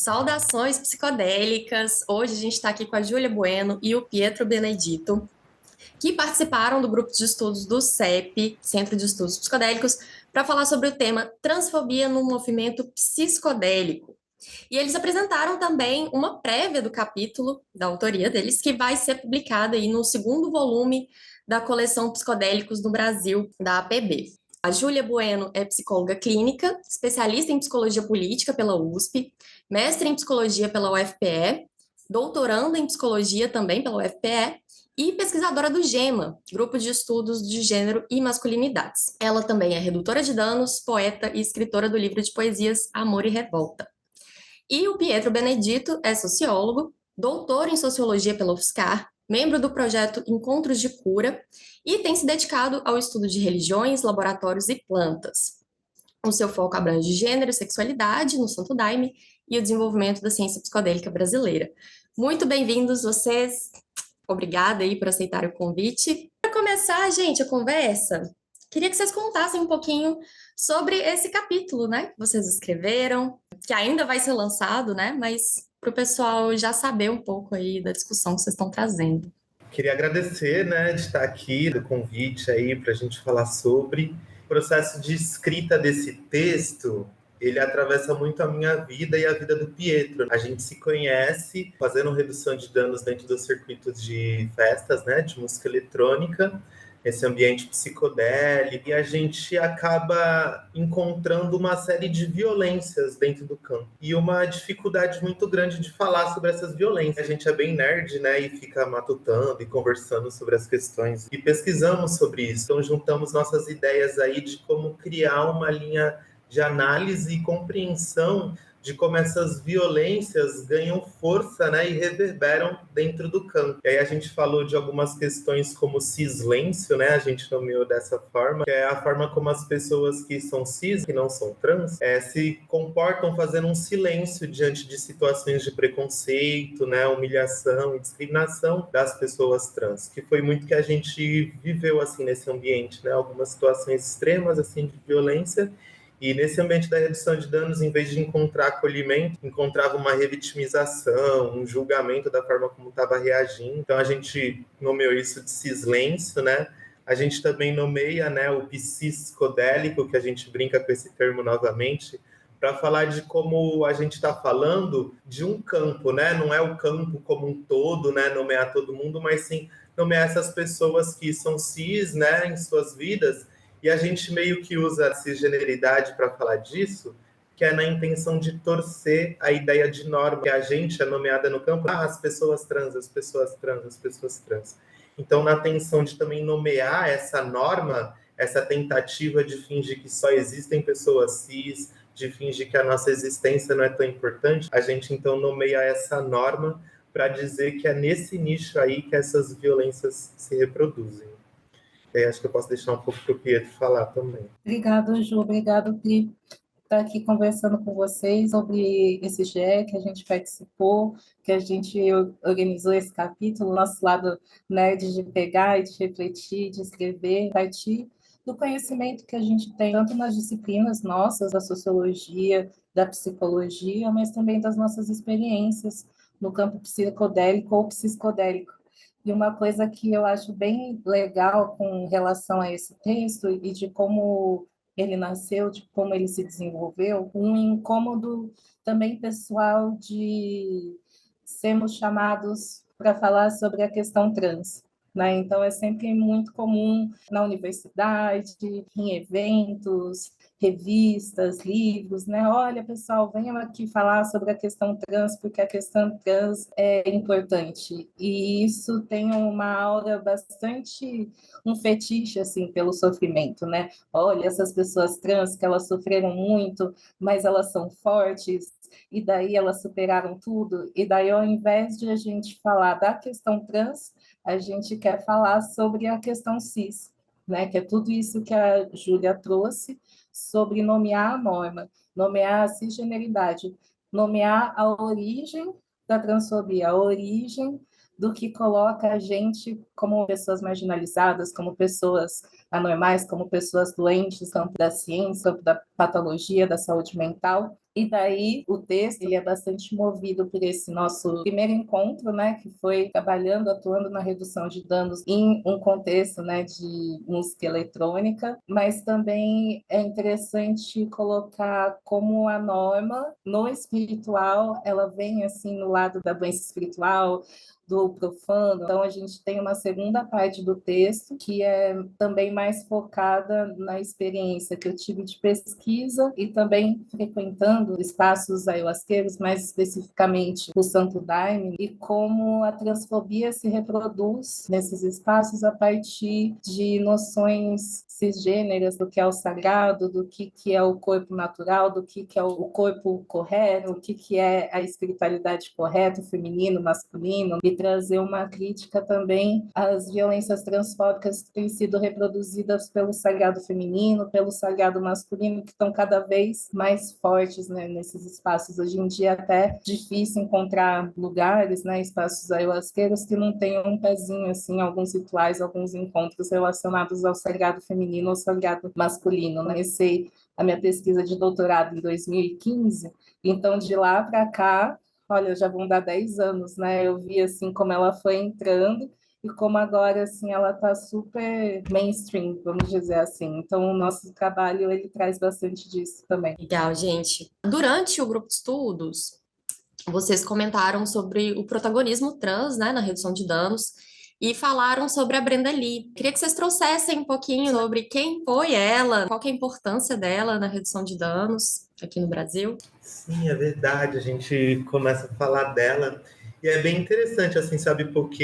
Saudações psicodélicas! Hoje a gente está aqui com a Júlia Bueno e o Pietro Benedito, que participaram do grupo de estudos do CEP, Centro de Estudos Psicodélicos, para falar sobre o tema Transfobia no Movimento Psicodélico. E eles apresentaram também uma prévia do capítulo, da autoria deles, que vai ser publicada aí no segundo volume da coleção Psicodélicos no Brasil, da APB. A Júlia Bueno é psicóloga clínica, especialista em psicologia política pela USP, mestre em psicologia pela UFPE, doutoranda em psicologia também pela UFPE e pesquisadora do GEMA, Grupo de Estudos de Gênero e Masculinidades. Ela também é redutora de danos, poeta e escritora do livro de poesias Amor e Revolta. E o Pietro Benedito é sociólogo, doutor em sociologia pela UFSCar, membro do projeto Encontros de Cura e tem se dedicado ao estudo de religiões, laboratórios e plantas. O seu foco abrange gênero e sexualidade no Santo Daime e o desenvolvimento da ciência psicodélica brasileira. Muito bem-vindos vocês. Obrigada aí por aceitarem o convite. Para começar, gente, a conversa, queria que vocês contassem um pouquinho sobre esse capítulo, né, que vocês escreveram, que ainda vai ser lançado, né, mas para o pessoal já saber um pouco aí da discussão que vocês estão trazendo. Queria agradecer, né, de estar aqui, do convite aí para a gente falar sobre o processo de escrita desse texto. Ele atravessa muito a minha vida e a vida do Pietro. A gente se conhece fazendo redução de danos dentro dos circuitos de festas, né, de música eletrônica, esse ambiente psicodélico, e a gente acaba encontrando uma série de violências dentro do campo e uma dificuldade muito grande de falar sobre essas violências. A gente é bem nerd, né, e fica matutando e conversando sobre as questões e pesquisamos sobre isso. Então juntamos nossas ideias aí de como criar uma linha de análise e compreensão de como essas violências ganham força, né, e reverberam dentro do campo. E aí a gente falou de algumas questões como cislêncio, né, a gente nomeou dessa forma, que é a forma como as pessoas que são cis, que não são trans, se comportam fazendo um silêncio diante de situações de preconceito, né, humilhação e discriminação das pessoas trans, que foi muito que a gente viveu assim nesse ambiente, né, algumas situações extremas assim de violência. E nesse ambiente da redução de danos, em vez de encontrar acolhimento, encontrava uma revitimização, um julgamento da forma como estava reagindo. Então a gente nomeou isso de cislêncio, né? A gente também nomeia, né, o psicodélico, que a gente brinca com esse termo novamente, para falar de como a gente está falando de um campo, né? Não é o campo como um todo, né? Nomear todo mundo, mas sim nomear essas pessoas que são cis, né, em suas vidas. E a gente meio que usa a cisgeneridade para falar disso, que é na intenção de torcer a ideia de norma, que a gente é nomeada no campo, as pessoas trans, as pessoas trans, as pessoas trans. Então, na intenção de também nomear essa norma, essa tentativa de fingir que só existem pessoas cis, de fingir que a nossa existência não é tão importante, a gente então nomeia essa norma para dizer que é nesse nicho aí que essas violências se reproduzem. Acho que eu posso deixar um pouco para o Pietro falar também. Obrigada, Ju. Obrigado, Pi, por estar aqui conversando com vocês sobre esse GE que a gente participou, que a gente organizou esse capítulo, nosso lado nerd de pegar e de refletir, de escrever, partir do conhecimento que a gente tem, tanto nas disciplinas nossas, da sociologia, da psicologia, mas também das nossas experiências no campo psicodélico ou psicodélico. E uma coisa que eu acho bem legal com relação a esse texto e de como ele nasceu, de como ele se desenvolveu, um incômodo também pessoal de sermos chamados para falar sobre a questão trans. Né? Então, é sempre muito comum na universidade, em eventos, revistas, livros, né? Olha, pessoal, venham aqui falar sobre a questão trans, porque a questão trans é importante. E isso tem uma aura bastante, um fetiche, assim, pelo sofrimento, né? Olha, essas pessoas trans, que elas sofreram muito, mas elas são fortes, e daí elas superaram tudo. E daí, ao invés de a gente falar da questão trans, a gente quer falar sobre a questão cis, né? Que é tudo isso que a Júlia trouxe, sobre nomear a norma, nomear a cisgeneridade, nomear a origem da transfobia, a origem do que coloca a gente como pessoas marginalizadas, como pessoas anormais, como pessoas doentes, no campo da ciência, da patologia, da saúde mental, E daí o texto ele é bastante movido por esse nosso primeiro encontro, né, que foi trabalhando, atuando na redução de danos em um contexto, né, de música eletrônica, mas também é interessante colocar como a norma no espiritual, ela vem assim no lado da doença espiritual, do profano. Então, a gente tem uma segunda parte do texto que é também mais focada na experiência que eu tive de pesquisa e também frequentando espaços ayahuasqueiros, mais especificamente o Santo Daime, e como a transfobia se reproduz nesses espaços a partir de noções cisgêneras do que é o sagrado, do que é o corpo natural, do que é o corpo correto, o que é a espiritualidade correta, o feminino, masculino, e trazer uma crítica também às violências transfóbicas que têm sido reproduzidas pelo sagrado feminino, pelo sagrado masculino, que estão cada vez mais fortes, né, nesses espaços. Hoje em dia é até difícil encontrar lugares, né, espaços ayahuasqueiros que não tenham um pezinho, assim, alguns rituais, alguns encontros relacionados ao sagrado feminino ou sagrado masculino. Né? Comecei a minha pesquisa de doutorado em 2015, então de lá para cá, olha, já vão dar 10 anos, né? Eu vi assim como ela foi entrando e como agora assim ela está super mainstream, vamos dizer assim. Então o nosso trabalho ele traz bastante disso também. Legal, gente. Durante o grupo de estudos, vocês comentaram sobre o protagonismo trans, né, na redução de danos e falaram sobre a Brenda Lee. Queria que vocês trouxessem um pouquinho sobre quem foi ela, qual que é a importância dela na redução de danos aqui no Brasil. Sim, é verdade. A gente começa a falar dela e é bem interessante, assim, sabe? Porque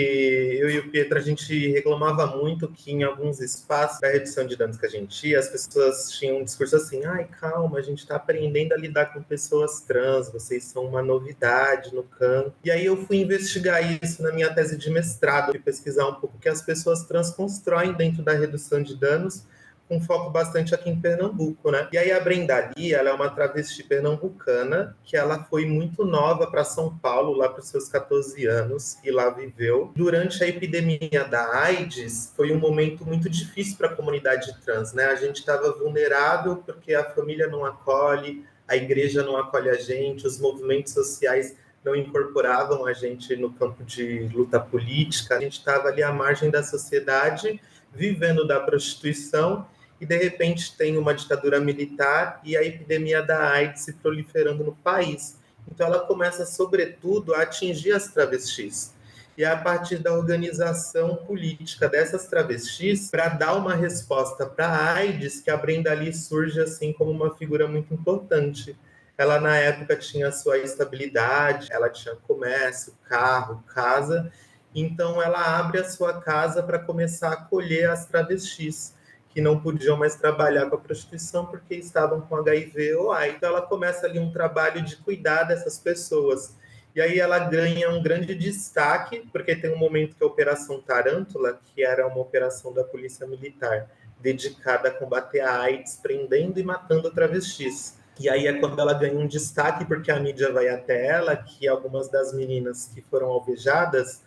eu e o Pietro, a gente reclamava muito que em alguns espaços da redução de danos que a gente ia, as pessoas tinham um discurso assim, ai, calma, a gente está aprendendo a lidar com pessoas trans, vocês são uma novidade no campo. E aí eu fui investigar isso na minha tese de mestrado e pesquisar um pouco o que as pessoas trans constroem dentro da redução de danos, com foco bastante aqui em Pernambuco, né? E aí a Brenda Lee, ela é uma travesti pernambucana, que ela foi muito nova para São Paulo, lá para os seus 14 anos, e lá viveu. Durante a epidemia da AIDS, foi um momento muito difícil para a comunidade trans, né? A gente estava vulnerável porque a família não acolhe, a igreja não acolhe a gente, os movimentos sociais não incorporavam a gente no campo de luta política. A gente estava ali à margem da sociedade, vivendo da prostituição, e de repente tem uma ditadura militar e a epidemia da AIDS se proliferando no país. Então ela começa, sobretudo, a atingir as travestis. E é a partir da organização política dessas travestis, para dar uma resposta para a AIDS, que a Brenda Lee surge assim como uma figura muito importante. Ela, na época, tinha sua estabilidade, ela tinha comércio, carro, casa, então ela abre a sua casa para começar a acolher as travestis que não podiam mais trabalhar com a prostituição porque estavam com HIV ou AIDS. Então ela começa ali um trabalho de cuidar dessas pessoas. E aí ela ganha um grande destaque, porque tem um momento que a Operação Tarântula, que era uma operação da Polícia Militar, dedicada a combater a AIDS, prendendo e matando travestis. E aí é quando ela ganha um destaque, porque a mídia vai até ela, que algumas das meninas que foram alvejadas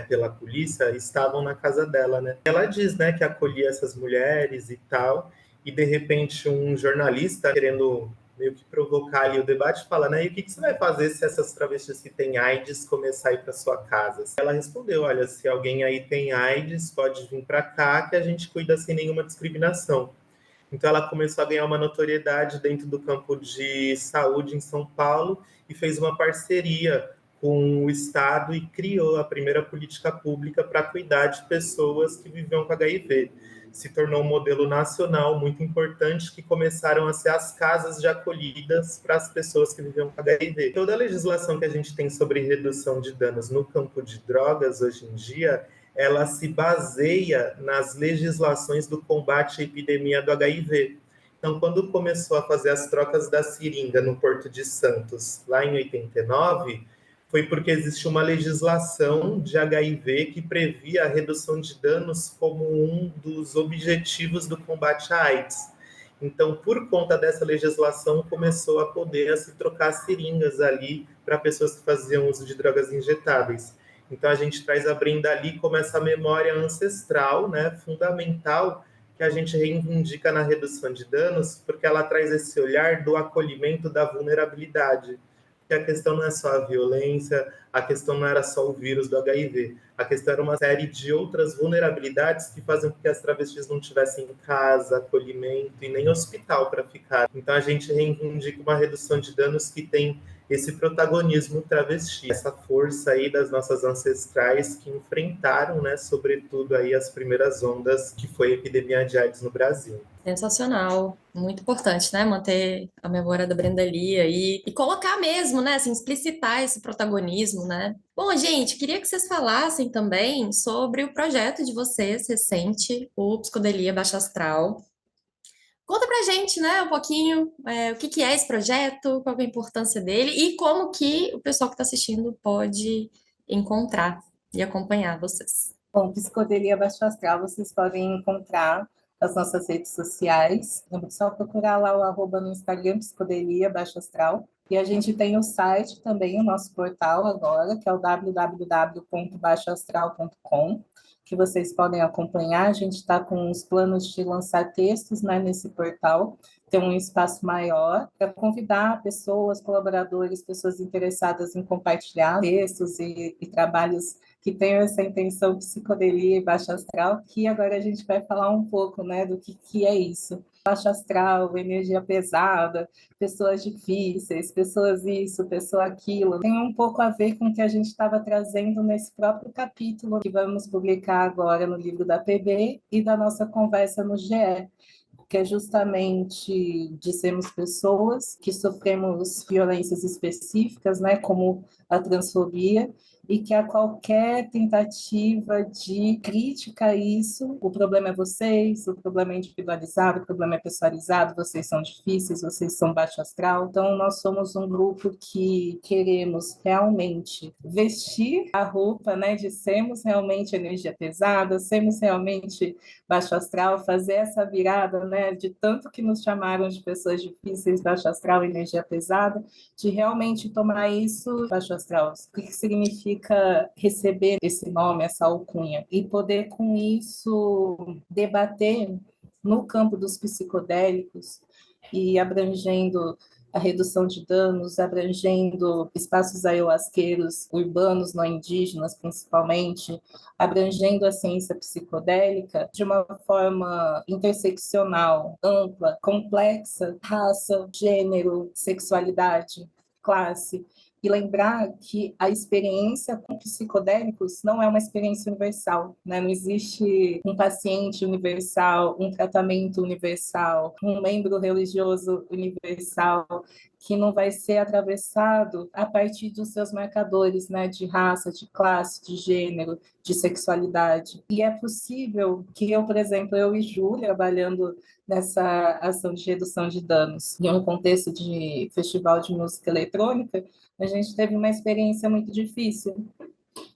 pela polícia estavam na casa dela, né? Ela diz, né, que acolhia essas mulheres e tal, e de repente um jornalista querendo meio que provocar ali o debate fala, né, e o que você vai fazer se essas travestis que têm AIDS começar a ir para sua casa? Ela respondeu, olha, se alguém aí tem AIDS, pode vir para cá que a gente cuida sem nenhuma discriminação. Então ela começou a ganhar uma notoriedade dentro do campo de saúde em São Paulo e fez uma parceria com o Estado e criou a primeira política pública para cuidar de pessoas que viviam com HIV. Se tornou um modelo nacional muito importante, que começaram a ser as casas de acolhidas para as pessoas que viviam com HIV. Toda a legislação que a gente tem sobre redução de danos no campo de drogas hoje em dia, ela se baseia nas legislações do combate à epidemia do HIV. Então, quando começou a fazer as trocas da seringa no Porto de Santos, lá em 89, foi porque existia uma legislação de HIV que previa a redução de danos como um dos objetivos do combate à AIDS. Então, por conta dessa legislação, começou a poder se trocar seringas ali para pessoas que faziam uso de drogas injetáveis. Então, a gente traz a Brenda Lee como essa memória ancestral, né, fundamental, que a gente reivindica na redução de danos, porque ela traz esse olhar do acolhimento da vulnerabilidade. Que a questão não é só a violência, a questão não era só o vírus do HIV, a questão era uma série de outras vulnerabilidades que fazem com que as travestis não tivessem casa, acolhimento e nem hospital para ficar. Então a gente reivindica uma redução de danos que tem esse protagonismo travesti, essa força aí das nossas ancestrais que enfrentaram, né, sobretudo aí as primeiras ondas que foi a epidemia de AIDS no Brasil. Sensacional, muito importante, né? Manter a memória da Brenda Lee aí e colocar mesmo, né? Assim, explicitar esse protagonismo, né? Bom, gente, queria que vocês falassem também sobre o projeto de vocês recente, o Psicodelia Baixa Astral. Conta pra gente, né, um pouquinho, o que que é esse projeto, qual é a importância dele e como que o pessoal que está assistindo pode encontrar e acompanhar vocês. Bom, Psicodelia Baixo Astral, vocês podem encontrar nas nossas redes sociais. É só procurar lá o arroba no Instagram, Psicodelia Baixo Astral. E a gente tem o site também, o nosso portal agora, que é o www.baixoastral.com, que vocês podem acompanhar. A gente está com os planos de lançar textos, né, nesse portal, ter um espaço maior para convidar pessoas, colaboradores, pessoas interessadas em compartilhar textos e trabalhos que tenham essa intenção psicodelia e baixo astral, que agora a gente vai falar um pouco, né, do que é isso. Baixo astral, energia pesada, pessoas difíceis, pessoas isso, pessoa aquilo. Tem um pouco a ver com o que a gente estava trazendo nesse próprio capítulo que vamos publicar agora no livro da PB e da nossa conversa no GE, que é justamente de sermos pessoas que sofremos violências específicas, né, como a transfobia, e que a qualquer tentativa de crítica a isso, o problema é vocês, o problema é individualizado, o problema é pessoalizado, vocês são difíceis, vocês são baixo astral. Então, nós somos um grupo que queremos realmente vestir a roupa, né, de sermos realmente energia pesada, sermos realmente baixo astral, fazer essa virada, né, de tanto que nos chamaram de pessoas difíceis, baixo astral, energia pesada, de realmente tomar isso baixo astral. O que significa receber esse nome, essa alcunha, e poder com isso debater no campo dos psicodélicos e abrangendo a redução de danos, abrangendo espaços ayahuasqueiros urbanos, não indígenas principalmente, abrangendo a ciência psicodélica de uma forma interseccional, ampla, complexa, raça, gênero, sexualidade, classe, e lembrar que a experiência com psicodélicos não é uma experiência universal, né? Não existe um paciente universal, um tratamento universal, um membro religioso universal que não vai ser atravessado a partir dos seus marcadores, né, de raça, de classe, de gênero, de sexualidade. E é possível que eu, por exemplo, eu e Júlia, trabalhando nessa ação de redução de danos, em um contexto de festival de música eletrônica, a gente teve uma experiência muito difícil,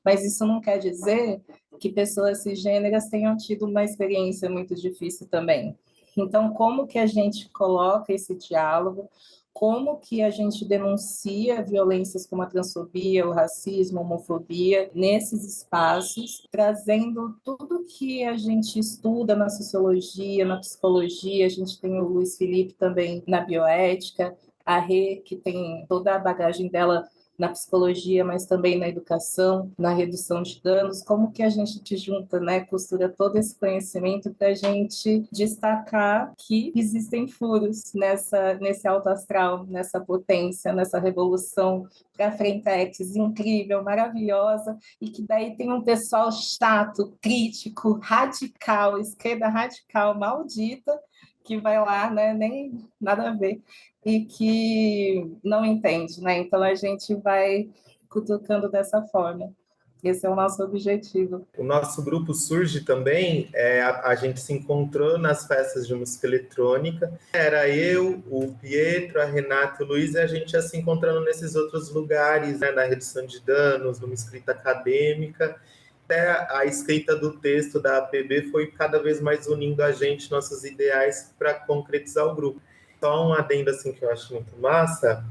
mas isso não quer dizer que pessoas cisgêneras tenham tido uma experiência muito difícil também. Então, como que a gente coloca esse diálogo? Como que a gente denuncia violências como a transfobia, o racismo, a homofobia nesses espaços, trazendo tudo que a gente estuda na sociologia, na psicologia, a gente tem o Luiz Felipe também na bioética, a Rê, que tem toda a bagagem dela na psicologia, mas também na educação, na redução de danos, como que a gente junta, né, costura todo esse conhecimento para a gente destacar que existem furos nesse alto astral, nessa potência, nessa revolução para frente incrível, maravilhosa, e que daí tem um pessoal chato, crítico, radical, esquerda radical, maldita, que vai lá, né, nem nada a ver, e que não entende, né? Então a gente vai cutucando dessa forma. Esse é o nosso objetivo. O nosso grupo surge também, a gente se encontrou nas festas de música eletrônica. Era eu, o Pietro, a Renata e o Luiz, e a gente ia se encontrando nesses outros lugares, né, na redução de danos, numa escrita acadêmica. Até a escrita do texto da APB foi cada vez mais unindo a gente, nossos ideais, para concretizar o grupo. Só um adendo assim, que eu acho muito massa.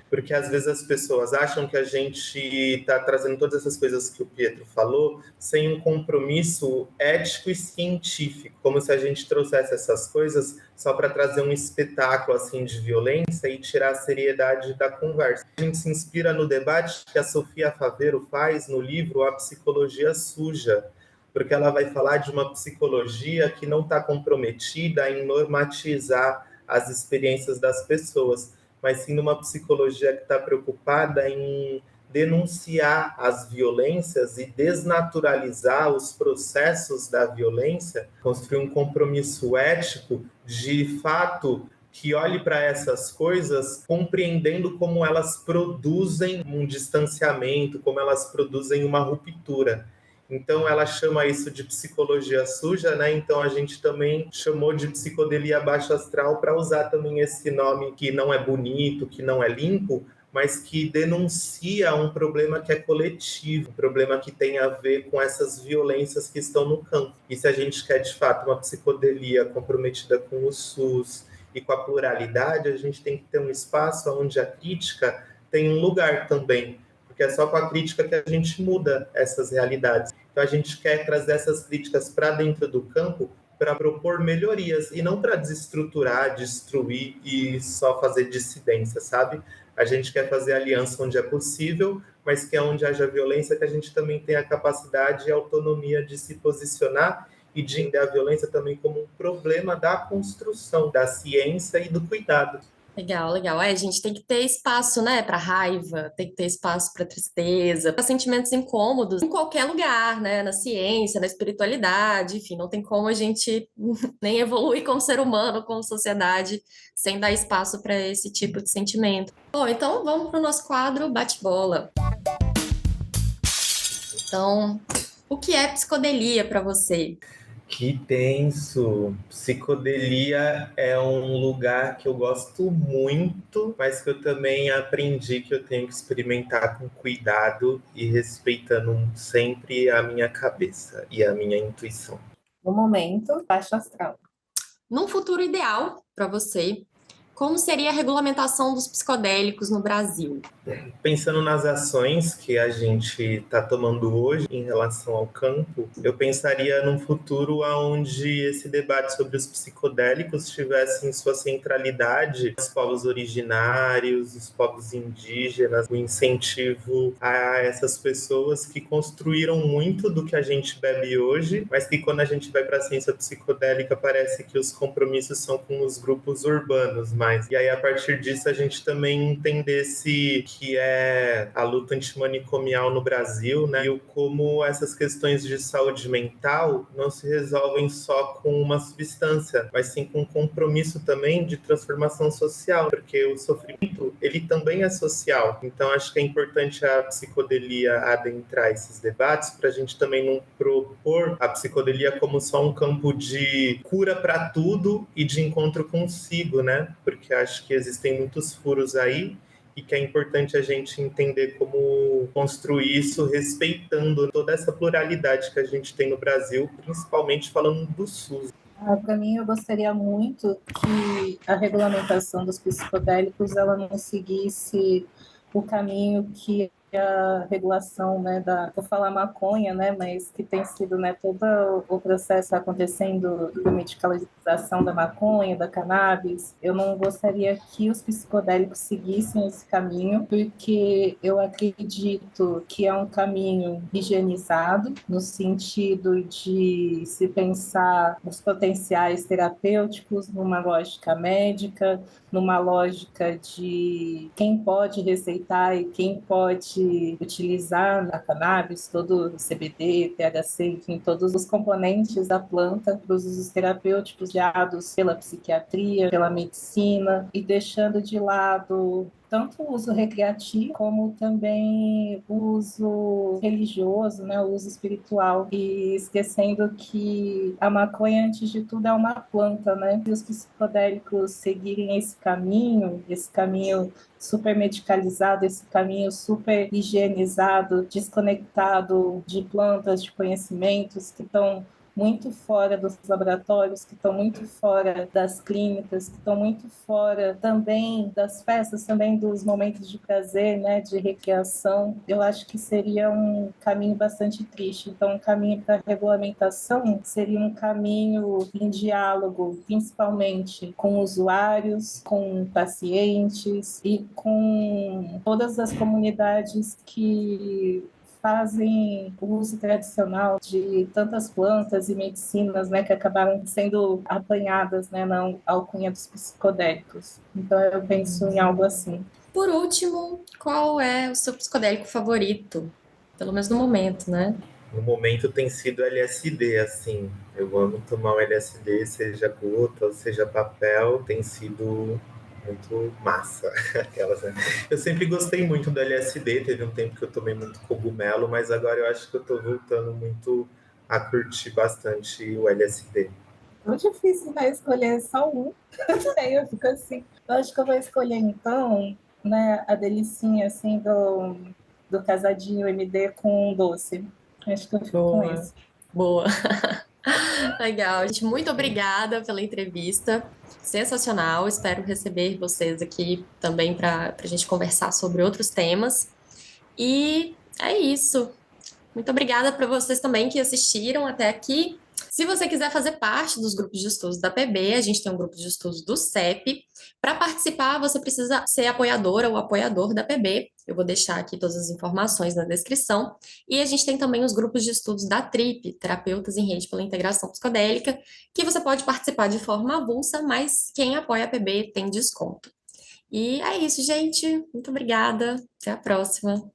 porque às vezes as pessoas acham que a gente está trazendo todas essas coisas que o Pietro falou sem um compromisso ético e científico, como se a gente trouxesse essas coisas só para trazer um espetáculo assim de violência e tirar a seriedade da conversa. A gente se inspira no debate que a Sofia Faveiro faz no livro A Psicologia Suja, porque ela vai falar de uma psicologia que não está comprometida em normatizar as experiências das pessoas, mas sim numa psicologia que está preocupada em denunciar as violências e desnaturalizar os processos da violência, construir um compromisso ético de fato que olhe para essas coisas compreendendo como elas produzem um distanciamento, como elas produzem uma ruptura. Então ela chama isso de psicologia suja, né? Então a gente também chamou de psicodelia baixo astral para usar também esse nome que não é bonito, que não é limpo, mas que denuncia um problema que é coletivo, um problema que tem a ver com essas violências que estão no campo. E se a gente quer de fato uma psicodelia comprometida com o SUS e com a pluralidade, a gente tem que ter um espaço onde a crítica tem um lugar também, porque é só com a crítica que a gente muda essas realidades. Então a gente quer trazer essas críticas para dentro do campo para propor melhorias e não para desestruturar, destruir e só fazer dissidência, sabe? A gente quer fazer aliança onde é possível, mas que é onde haja violência, que a gente também tem a capacidade e a autonomia de se posicionar e de entender a violência também como um problema da construção, da ciência e do cuidado. Legal, legal. A gente tem que ter espaço, né, para raiva, tem que ter espaço para tristeza, para sentimentos incômodos, em qualquer lugar, né, na ciência, na espiritualidade, enfim, não tem como a gente nem evoluir como ser humano, como sociedade, sem dar espaço para esse tipo de sentimento. Bom, então vamos para o nosso quadro bate-bola. Então, o que é psicodelia para você? Que tenso! Psicodelia é um lugar que eu gosto muito, mas que eu também aprendi que eu tenho que experimentar com cuidado e respeitando sempre a minha cabeça e a minha intuição. No momento, baixo astral. Num futuro ideal para você, como seria a regulamentação dos psicodélicos no Brasil? Pensando nas ações que a gente está tomando hoje em relação ao campo, eu pensaria num futuro onde esse debate sobre os psicodélicos tivesse em sua centralidade os povos originários, os povos indígenas, o incentivo a essas pessoas que construíram muito do que a gente bebe hoje, mas que quando a gente vai para a ciência psicodélica parece que os compromissos são com os grupos urbanos, mas e aí a partir disso a gente também entendesse que é a luta antimanicomial no Brasil, né? E como essas questões de saúde mental não se resolvem só com uma substância, mas sim com um compromisso também de transformação social, porque o sofrimento, ele também é social. Então, acho que é importante a psicodelia adentrar esses debates para a gente também não propor a psicodelia como só um campo de cura para tudo e de encontro consigo, né? Porque acho que existem muitos furos aí e que é importante a gente entender como construir isso respeitando toda essa pluralidade que a gente tem no Brasil, principalmente falando do SUS. Para mim, eu gostaria muito que a regulamentação dos psicodélicos ela não seguisse o caminho que a regulação, né, vou falar maconha, né, mas que tem sido, né, todo o processo acontecendo da medicalização da maconha, da cannabis. Eu não gostaria que os psicodélicos seguissem esse caminho, porque eu acredito que é um caminho higienizado, no sentido de se pensar os potenciais terapêuticos numa lógica médica, numa lógica de quem pode receitar e quem pode utilizar na cannabis, todo o CBD, THC, enfim, todos os componentes da planta para os usos terapêuticos guiados pela psiquiatria, pela medicina, e deixando de lado tanto o uso recreativo como também o uso religioso, né, o uso espiritual, e esquecendo que a maconha, antes de tudo, é uma planta, né? E os psicodélicos seguirem esse caminho super medicalizado, esse caminho super higienizado, desconectado de plantas, de conhecimentos que estão muito fora dos laboratórios, que estão muito fora das clínicas, que estão muito fora também das festas, também dos momentos de prazer, né, de recreação. Eu acho que seria um caminho bastante triste. Então, um caminho para a regulamentação seria um caminho em diálogo, principalmente com usuários, com pacientes e com todas as comunidades que fazem o uso tradicional de tantas plantas e medicinas, né, que acabaram sendo apanhadas, né, na alcunha dos psicodélicos. Então, eu penso em algo assim. Por último, qual é o seu psicodélico favorito? Pelo menos no momento, né? No momento tem sido LSD, assim. Eu amo tomar o LSD, seja gota ou seja papel, tem sido muito massa. Aquelas, né? Eu sempre gostei muito do LSD, teve um tempo que eu tomei muito cogumelo, mas agora eu acho que eu tô voltando muito a curtir bastante o LSD. Muito difícil, né, escolher só um. Aí eu fico assim. Eu acho que eu vou escolher, então, né, a delicinha, assim, do casadinho MD com doce. Acho que eu fico com Boa, esse. boa. Legal, gente. Muito obrigada pela entrevista. Sensacional. Espero receber vocês aqui também para a gente conversar sobre outros temas. E é isso. Muito obrigada para vocês também que assistiram até aqui. Se você quiser fazer parte dos grupos de estudos da PB, a gente tem um grupo de estudos do CEP. Para participar, você precisa ser apoiadora ou apoiador da PB. Eu vou deixar aqui todas as informações na descrição. E a gente tem também os grupos de estudos da TRIP, Terapeutas em Rede pela Integração Psicodélica, que você pode participar de forma avulsa, mas quem apoia a PB tem desconto. E é isso, gente. Muito obrigada. Até a próxima.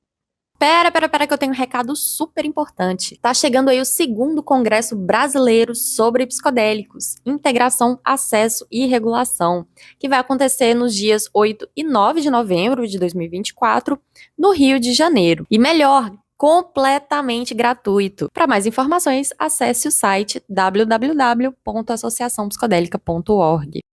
Pera, que eu tenho um recado super importante. Tá chegando aí o segundo Congresso Brasileiro sobre Psicodélicos, Integração, Acesso e Regulação, que vai acontecer nos dias 8 e 9 de novembro de 2024, no Rio de Janeiro. E melhor, completamente gratuito. Para mais informações, acesse o site www.associaçãopsicodélica.org.